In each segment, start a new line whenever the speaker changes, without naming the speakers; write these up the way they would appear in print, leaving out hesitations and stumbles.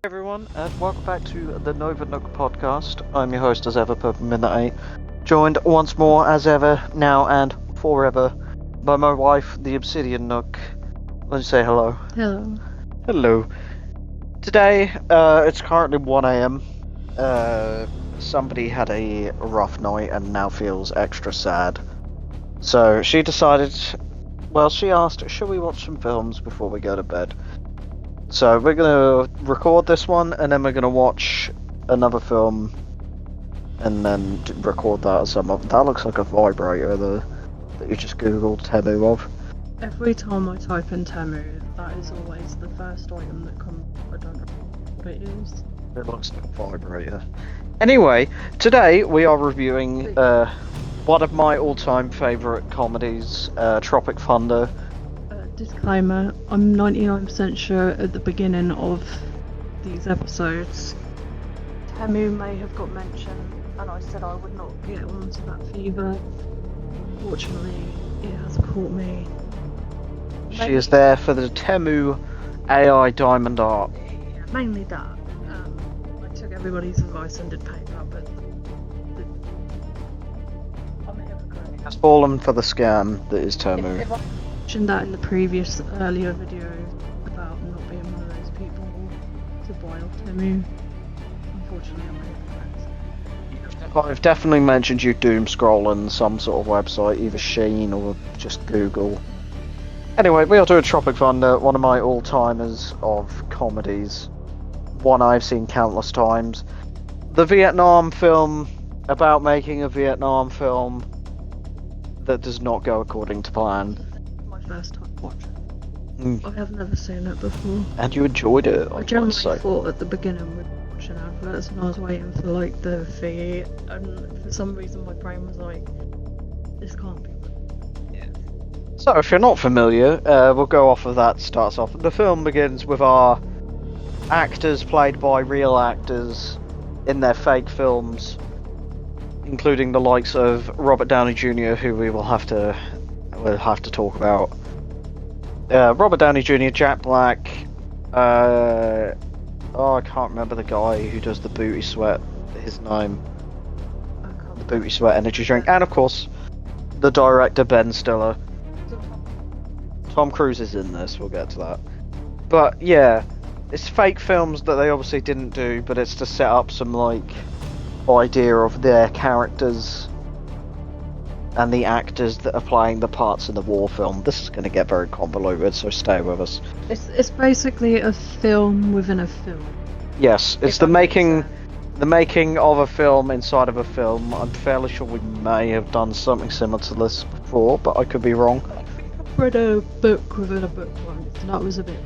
Everyone, and welcome back to the Nook podcast. I'm your host, as ever, Purple Midnight 8, joined once more, as ever, now and forever, by my wife, the Obsidian Nook. Let's say hello.
Hello.
Hello. Today, it's currently 1 a.m. Somebody had a rough night and now feels extra sad. So she decided, she asked, should we watch some films before we go to bed? So we're going to record this one, and then we're going to watch another film, and then record that as some of. That looks like a vibrator that you just googled Temu of.
Every time I type in Temu, that is always the first item that comes. I don't know what it is.
It looks like a vibrator. Anyway, today we are reviewing one of my all-time favourite comedies, Tropic Thunder.
Disclaimer, I'm 99% sure at the beginning of these episodes Temu may have got mentioned and I said I would not get onto that fever. Fortunately, it has caught me.
She is there for the Temu AI Diamond Art.
Yeah, mainly that. I took everybody's advice and did pay that, but I'm a hypocrite.
Has fallen for the scam that is Temu.
If I mentioned that in the previous earlier video about not being one of those people to buy off Temu. Unfortunately, I'm a hypocrite.
I've definitely mentioned you doom scrolling some sort of website, either Sheen or just Google. Anyway, we are doing Tropic Thunder, one of my all-timers of comedies. One I've seen countless times. The Vietnam film about making a Vietnam film that does not go according to plan.
First time watching. I have never seen it before.
And you enjoyed it,
I generally thought at the beginning we'd be watching adverts and I was waiting for like the fee, and for some reason my brain was like, this can't be real.
So if you're not familiar, we'll go off of that. Starts off. The film begins with our actors played by real actors in their fake films, including the likes of Robert Downey Jr., who we'll have to talk about. Robert Downey Jr., Jack Black, I can't remember the guy who does the Booty Sweat, his name. The Booty Sweat energy drink, and of course, the director Ben Stiller. Tom Cruise is in this, we'll get to that. But yeah, it's fake films that they obviously didn't do, but it's to set up some like idea of their characters and the actors that are playing the parts in the war film. This is going to get very convoluted, so stay with us.
It's basically a film within a film.
Yes, it's the making of a film inside of a film. I'm fairly sure we may have done something similar to this before, but I could be wrong.
I think I've read a book within a book once, and that was a bit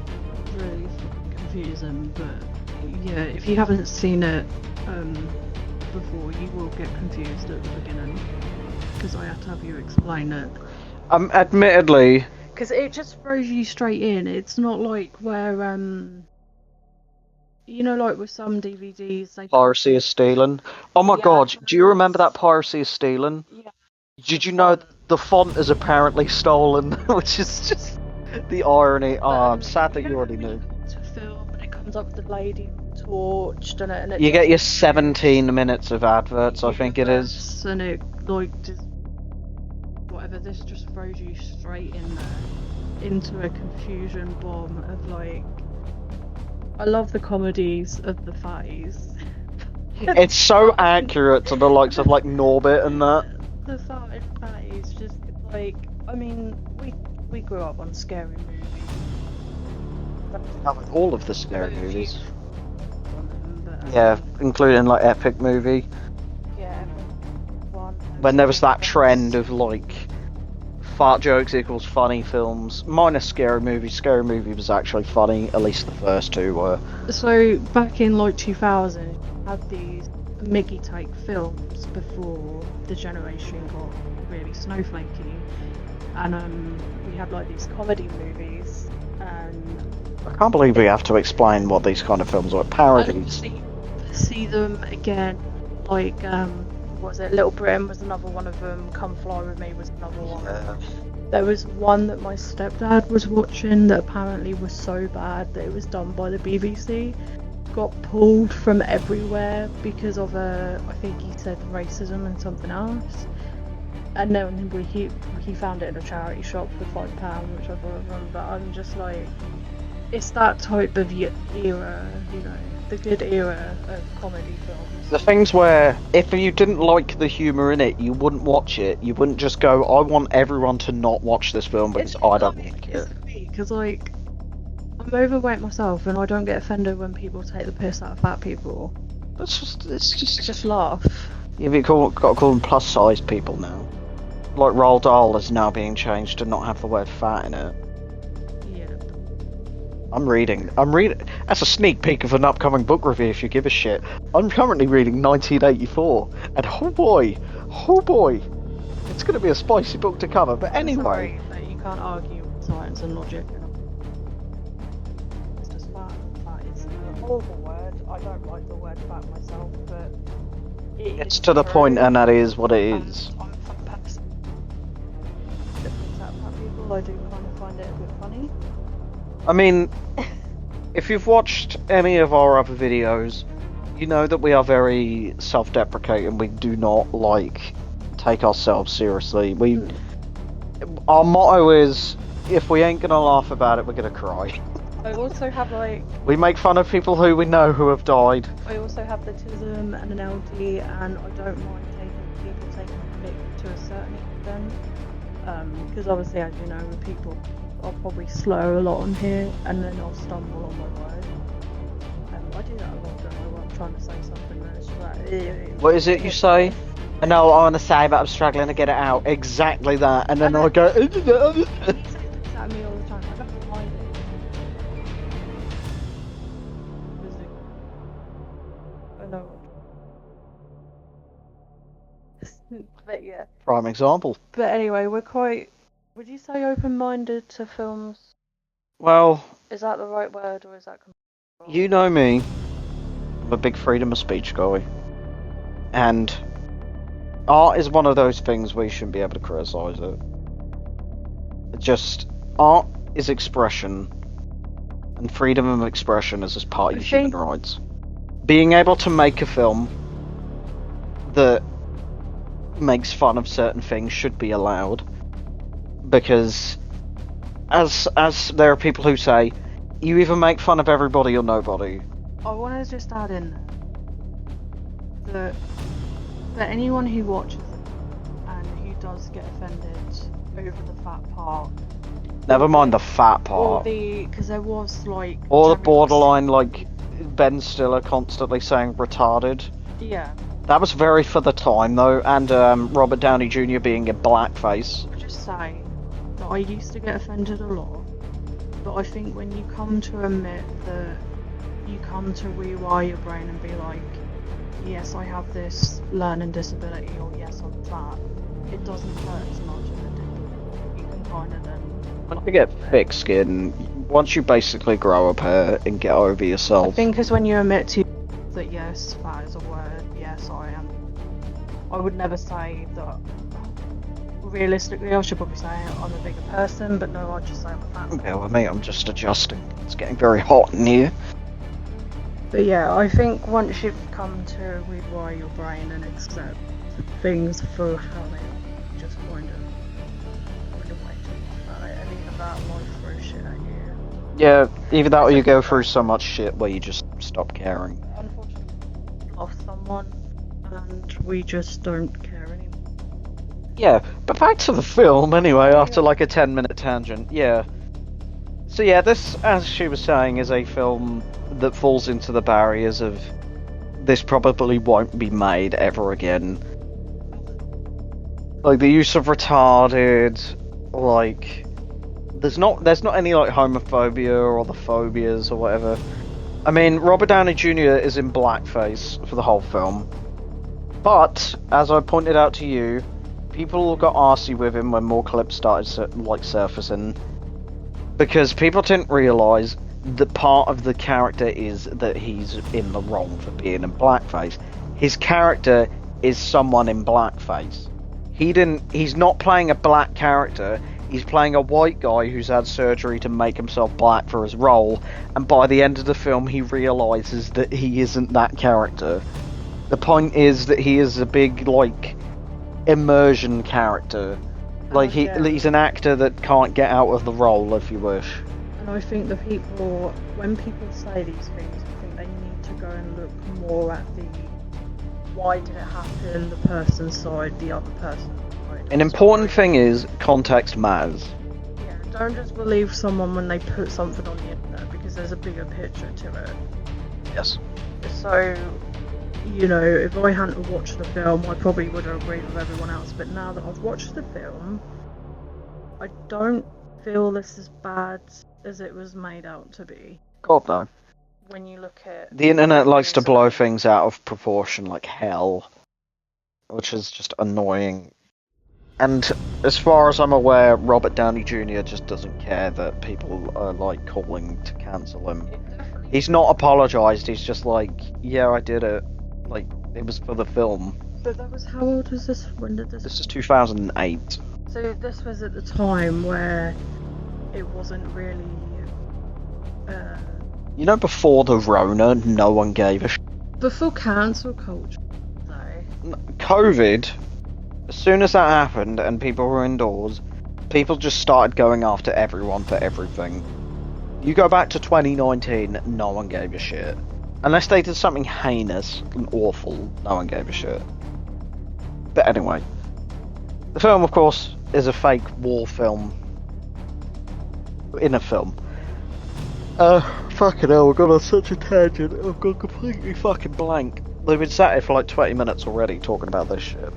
really confusing, but yeah, if you haven't seen it before, you will get confused at the beginning. Because I have to have you explain it.
Admittedly,
because it just throws you straight in. It's not like where like with some DVDs they
Piracy is Stealing. Oh my god, do you remember that Piracy is Stealing?
Yeah.
Did you know the font is apparently stolen, which is just the irony. I'm sad that you already knew.
It's a film and it comes up with the lady torched and it
you get your 17 minutes of adverts, I think it is.
And it like just whatever, this just throws you straight in there into a confusion bomb of like, I love the comedies of the fatties.
It's so accurate to the likes of like Norbit and that.
The fatties just like, I mean, we grew up on scary movies.
All of the scary movies. Yeah, including like Epic Movie.
Yeah, one.
When there was that trend of like fart jokes equals funny films, minus Scary Movie. Scary Movie was actually funny, at least the first two were.
So back in like 2000, you had these Mickey type films before the generation got really snowflakey, and we had like these comedy movies, and
I can't believe we have to explain what these kind of films are. Parodies.
See them again, like what was it? Little Britain was another one of them. Come Fly With Me was another one.
Yeah.
There was one that my stepdad was watching that apparently was so bad that it was done by the BBC, got pulled from everywhere because of I think he said racism and something else. And then he found it in a charity shop for £5, which I thought was wrong. But I'm just like, it's that type of era, the good era of comedy films.
The things where if you didn't like the humour in it, you wouldn't watch it. You wouldn't just go, I want everyone to not watch this film because I don't like it.
Because like, I'm overweight myself, and I don't get offended when people take the piss out of fat people.
It's just
Laugh.
You've got to call them plus size people now. Like Roald Dahl is now being changed to not have the word fat in it.
Yeah.
I'm reading. That's a sneak peek of an upcoming book review if you give a shit. I'm currently reading 1984, and oh boy, it's going to be a spicy book to cover. But anyway,
sorry, you can't argue with science and logic. It's just fat. Fat is a horrible word. I don't like the word fat myself, but
it's to the point, and that is what it is.
I'm a fat person. Fat people, I do kind of find it a bit funny.
I mean, if you've watched any of our other videos, you know that we are very self-deprecating. We do not take ourselves seriously. Our motto is, if we ain't gonna laugh about it, we're gonna cry.
I also have
we make fun of people who we know who have died.
I also have the tism and an LD, and I don't mind people taking the mic to a certain extent. Because obviously, as you know, people, I'll probably slur a lot on here, and then I'll stumble on my words. I do that a lot, don't I? When I'm trying to say something that's right.
What is it you say? I know what I want to say, but I'm struggling to get it out. Exactly that, and then I go.
He says this at me all the time. I don't mind it. I know. But yeah.
Prime example.
But anyway, we're quite. Would you say open-minded to films?
Well,
is that the right word, or is that?
You know me. I'm a big freedom of speech guy, and art is one of those things where you shouldn't be able to criticise it. Art is expression, and freedom of expression is as part of human rights. Being able to make a film that makes fun of certain things should be allowed, because as there are people who say, you either make fun of everybody or nobody.
I want to just add in that anyone who watches it and who does get offended over the fat part.
Never mind the fat part.
Because there was
or the borderline, Ben Stiller constantly saying retarded.
Yeah.
That was very for the time though, and Robert Downey Jr. being in blackface.
I just say that I used to get offended a lot. But I think when you come to admit that you come to rewire your brain and be like, yes, I have this learning disability, or yes, I'm fat, it doesn't hurt as much as it did before. You can kind of then...
When you get thick skin, once you basically grow a pair and get over yourself...
I think it's when you admit to that, yes, fat is a word, yes, I am. I would never say that... Realistically, I should probably say I'm a bigger person, but no, I'd just say I'm a fat person.
Yeah, well, mate, I'm just adjusting. It's getting very hot in here.
But yeah, I think once you've come to rewire your brain and accept things for how they are, you just kind of way to laugh at it, and either that or life throws shit at you.
Yeah, either that or you go through so much shit where you just stop caring.
Unfortunately, we lost someone, and we just don't care anymore.
Yeah, but back to the film anyway, after a 10-minute tangent, yeah. So yeah, this, as she was saying, is a film that falls into the barriers of this probably won't be made ever again. The use of retarded, there's not any homophobia or the phobias or whatever. I mean, Robert Downey Jr. is in blackface for the whole film. But, as I pointed out to you, people got arsey with him when more clips started surfacing, because people didn't realise that part of the character is that he's in the wrong for being in blackface. His character is someone in blackface. He's not playing a black character, He's playing a white guy who's had surgery to make himself black for his role, and by the end of the film he realises that he isn't that character. The point is that he is a big, like, immersion character. Like, he's an actor that can't get out of the role, if you wish.
And I think when people say these things, I think they need to go and look more at the why did it happen, the person's side, the other person's side.
An important thing is context matters.
Yeah, don't just believe someone when they put something on the internet, because there's a bigger picture to it.
Yes.
So, you know, if I hadn't watched the film, I probably would have agreed with everyone else. But now that I've watched the film, I don't feel this as bad as it was made out to be.
God, no.
When you look at...
The internet likes to blow things out of proportion like hell, which is just annoying. And as far as I'm aware, Robert Downey Jr. just doesn't care that people are, like, calling to cancel him. He's not apologised, he's just like, yeah, I did it. Like, it was for the film.
But that was... How old was this? When did this...
This is 2008.
So this was at the time where it wasn't really...
You know, before the Rona, no one gave a shit.
Before cancel culture, though.
COVID, as soon as that happened and people were indoors, people just started going after everyone for everything. You go back to 2019, no one gave a shit. Unless they did something heinous and awful, no one gave a shit. But anyway, the film, of course, is a fake war film. In a film. Fucking hell, we've gone on such a tangent. I've gone completely fucking blank. We've been sat here for like 20 minutes already talking about this shit.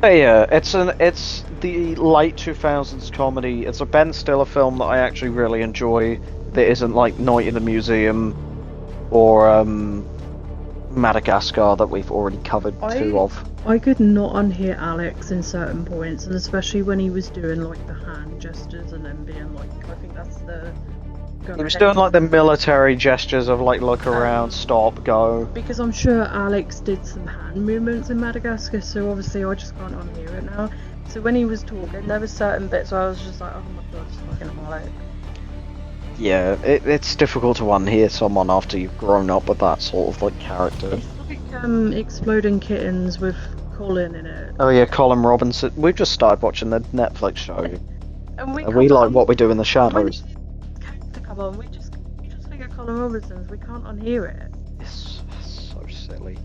But yeah, it's the late 2000s comedy. It's a Ben Stiller film that I actually really enjoy. That isn't like Night in the Museum or Madagascar that we've already covered two of.
I could not unhear Alex in certain points, and especially when he was doing like the hand gestures and then being like, I think that's the...
He was doing like the military gestures of like look around, stop, go.
Because I'm sure Alex did some hand movements in Madagascar, so obviously I just can't unhear it now. So when he was talking, there were certain bits where I was just like, oh my god, it's fucking Alex.
Yeah, it's difficult to unhear someone after you've grown up with that sort of like character.
It's like Exploding Kittens with Colin in it.
Oh yeah, Colin Robinson. We've just started watching the Netflix show.
And
we like What We Do in the Shadows.
Come on, we just think of Colin Robinson's, we can't unhear it.
It's so silly.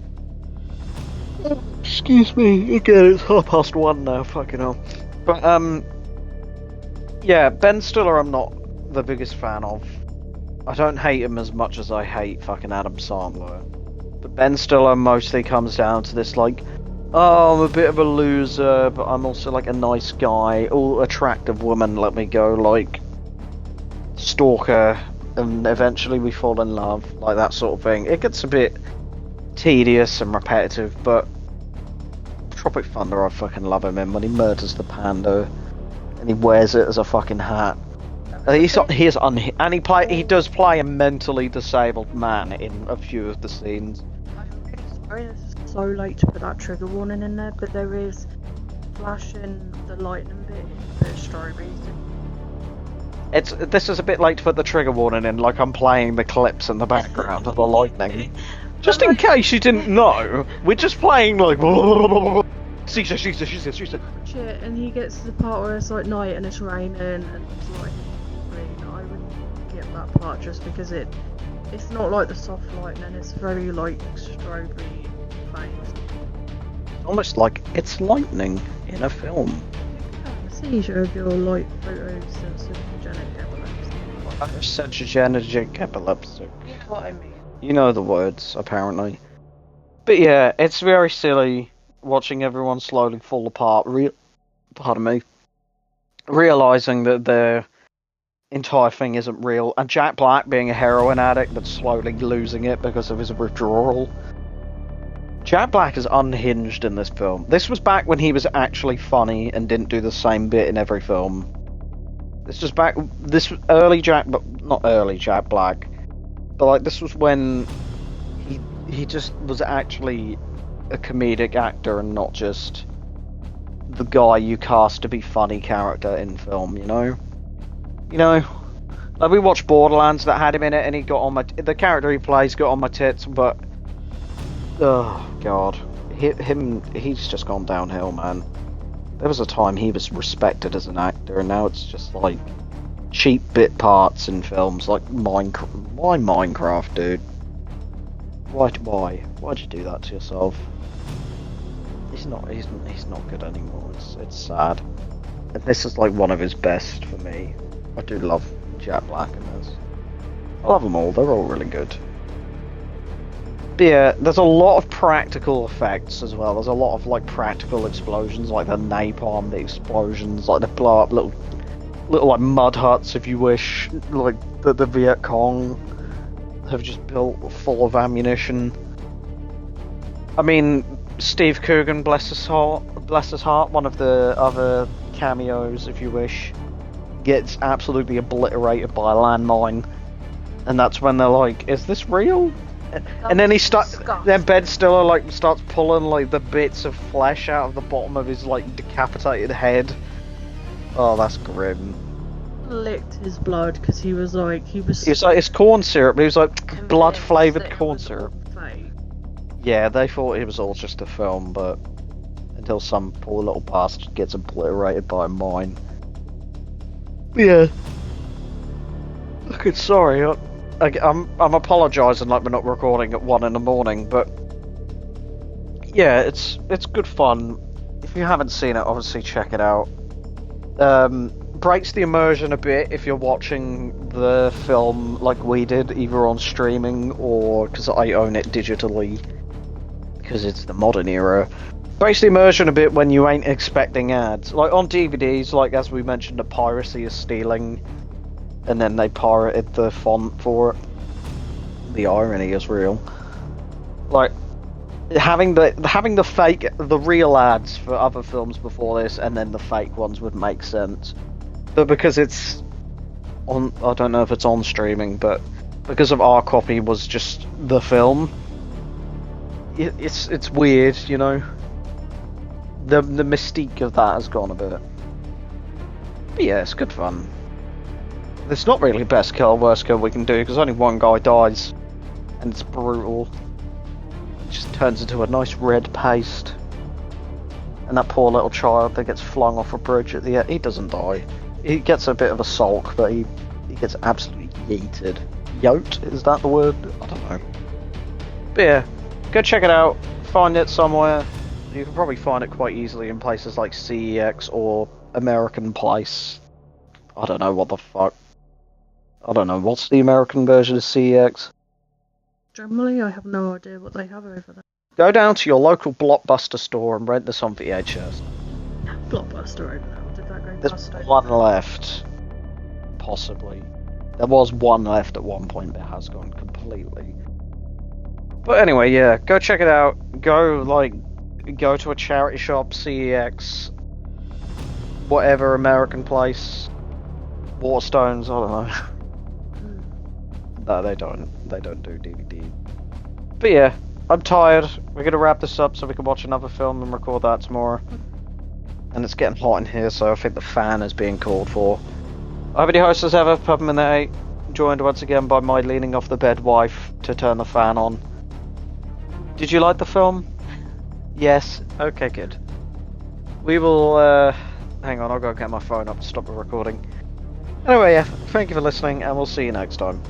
Excuse me, again, it's 1:30 now, fucking hell. But, yeah, Ben Stiller I'm not the biggest fan of. I don't hate him as much as I hate fucking Adam Sandler. But Ben Stiller mostly comes down to this, like, oh, I'm a bit of a loser, but I'm also, like, a nice guy. Oh, attractive woman, let me go, like, stalker, and eventually we fall in love, like that sort of thing. It gets a bit tedious and repetitive, but Tropic Thunder I fucking love him in when he murders the panda and he wears it as a fucking hat. He does play a mentally disabled man in a few of the scenes.
I'm really sorry this is so late to put that trigger warning in there, but there is flashing the lightning bit in the strawberries.
This is a bit late to put the trigger warning in, like I'm playing the clips in the background of the lightning. Just in case you didn't know, we're just playing like... She said.
And he gets to the part where it's like night and it's raining and it's like rain. I wouldn't get that part just because it's not like the soft lightning, it's very like strawberry phase.
Almost like it's lightning in a film.
Seizure of your light photosensogenic epilepsy.
Photosensogenic epilepsy.
You know what I mean.
You know the words, apparently. But yeah, it's very silly watching everyone slowly fall apart. Pardon me. Realising that their entire thing isn't real, and Jack Black being a heroin addict but slowly losing it because of his withdrawal. Jack Black is unhinged in this film. This was back when he was actually funny and didn't do the same bit in every film. This was early Jack, but not early Jack Black. But like this was when he just was actually a comedic actor and not just the guy you cast to be funny character in film, you know? You know? Like, we watched Borderlands that had him in it, and he got on the character he plays got on my tits, but... Oh, God. He's just gone downhill, man. There was a time he was respected as an actor, and now it's just, like, cheap bit parts in films, like Minecraft. Why Minecraft, dude? Why'd you do that to yourself? He's not good anymore. It's sad. And this is like one of his best for me. I do love Jack Black in this. I love them all. They're all really good. But yeah, there's a lot of practical effects as well. There's a lot of like practical explosions, like the napalm, the explosions, like they blow up little like mud huts, if you wish, like the Viet Cong have just built full of ammunition. I mean, Steve Coogan, bless his heart, one of the other cameos, if you wish, gets absolutely obliterated by a landmine, and that's when they're like, "Is this real?" And then then Ben Stiller like starts pulling like the bits of flesh out of the bottom of his like decapitated head. Oh, that's grim.
Licked his blood because he was like
it's corn syrup. He was like blood flavored corn syrup. Yeah, they thought it was all just a film, but until some poor little bastard gets obliterated by a mine. Yeah. Look, sorry. I'm apologising like we're not recording at 1 in the morning, but yeah, it's good fun. If you haven't seen it, obviously check it out. Breaks the immersion a bit if you're watching the film like we did, either on streaming or because I own it digitally, because it's the modern era. Breaks the immersion a bit when you ain't expecting ads. Like on DVDs, like as we mentioned, the piracy is stealing, and then they pirated the font for it. The irony is real. Like having the real ads for other films before this, and then the fake ones would make sense. But because it's on, I don't know if it's on streaming, but because of our copy was just the film, it's weird, you know. The mystique of that has gone a bit. But yeah, it's good fun. It's not really best kill, worst kill we can do, because only one guy dies, and it's brutal. It just turns into a nice red paste. And that poor little child that gets flung off a bridge at the end, he doesn't die. He gets a bit of a sulk, but he gets absolutely yeeted. Yoked? Is that the word? I don't know. But yeah, go check it out. Find it somewhere. You can probably find it quite easily in places like CEX or American Place. I don't know what the fuck. I don't know, what's the American version of CEX?
Generally, I have no idea what they have over there.
Go down to your local Blockbuster store and rent this on VHS.
Blockbuster over there. Did that go
There's
past
one left. Possibly. There was one left at one point, but it has gone completely. But anyway, yeah, go check it out. Go to a charity shop, CEX, whatever, American Place, Waterstones, I don't know. No, they don't do DVD. But yeah, I'm tired. We're gonna wrap this up so we can watch another film and record that tomorrow. And it's getting hot in here, so I think the fan is being called for. I hope any host as ever, Peppermint 8, joined once again by my leaning off the bed wife to turn the fan on. Did you like the film? Yes? Okay, good. We will, hang on, I'll go get my phone up to stop the recording. Anyway, yeah, thank you for listening, and we'll see you next time.